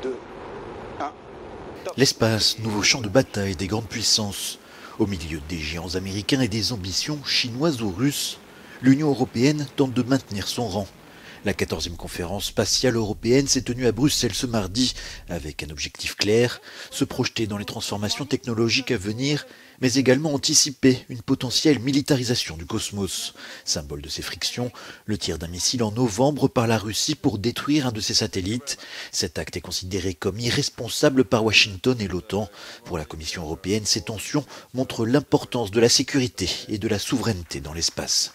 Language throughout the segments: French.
2, 1. L'espace, nouveau champ de bataille des grandes puissances. Au milieu des géants américains et des ambitions chinoises ou russes, l'Union européenne tente de maintenir son rang. La 14e conférence spatiale européenne s'est tenue à Bruxelles ce mardi, avec un objectif clair, se projeter dans les transformations technologiques à venir, mais également anticiper une potentielle militarisation du cosmos. Symbole de ces frictions, le tir d'un missile en novembre par la Russie pour détruire un de ses satellites. Cet acte est considéré comme irresponsable par Washington et l'OTAN. Pour la Commission européenne, ces tensions montrent l'importance de la sécurité et de la souveraineté dans l'espace.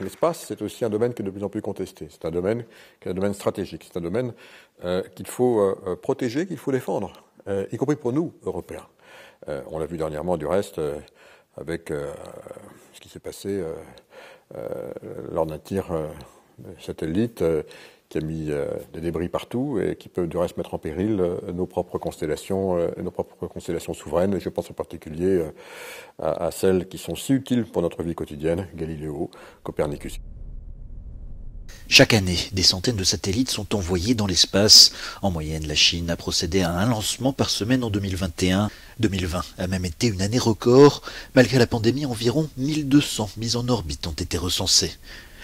L'espace, c'est aussi un domaine qui est de plus en plus contesté. C'est un domaine qui est un domaine stratégique. C'est un domaine qu'il faut protéger, qu'il faut défendre, y compris pour nous, Européens. On l'a vu dernièrement, du reste, avec ce qui s'est passé lors d'un tir satellite qui a mis des débris partout et qui peut du reste mettre en péril nos propres constellations souveraines. Et je pense en particulier à celles qui sont si utiles pour notre vie quotidienne, Galiléo, Copernicus. Chaque année, des centaines de satellites sont envoyés dans l'espace. En moyenne, la Chine a procédé à un lancement par semaine en 2021. 2020 a même été une année record. Malgré la pandémie, environ 1200 mises en orbite ont été recensées.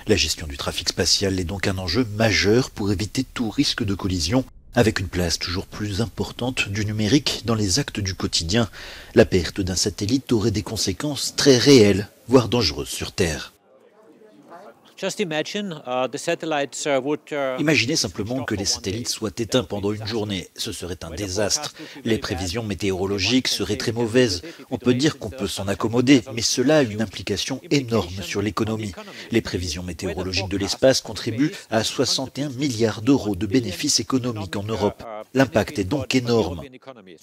La gestion du trafic spatial est donc un enjeu majeur pour éviter tout risque de collision, avec une place toujours plus importante du numérique dans les actes du quotidien. La perte d'un satellite aurait des conséquences très réelles, voire dangereuses sur Terre. Imaginez simplement que les satellites soient éteints pendant une journée. Ce serait un désastre. Les prévisions météorologiques seraient très mauvaises. On peut dire qu'on peut s'en accommoder, mais cela a une implication énorme sur l'économie. Les prévisions météorologiques de l'espace contribuent à 61 milliards d'euros de bénéfices économiques en Europe. L'impact est donc énorme.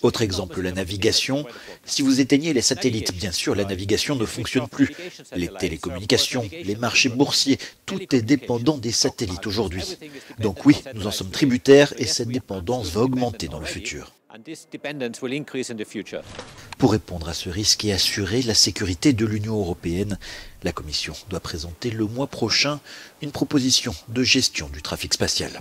Autre exemple, la navigation. Si vous éteignez les satellites, bien sûr, la navigation ne fonctionne plus. Les télécommunications, les marchés boursiers, tout est dépendant des satellites aujourd'hui. Donc oui, nous en sommes tributaires et cette dépendance va augmenter dans le futur. Pour répondre à ce risque et assurer la sécurité de l'Union européenne, la Commission doit présenter le mois prochain une proposition de gestion du trafic spatial.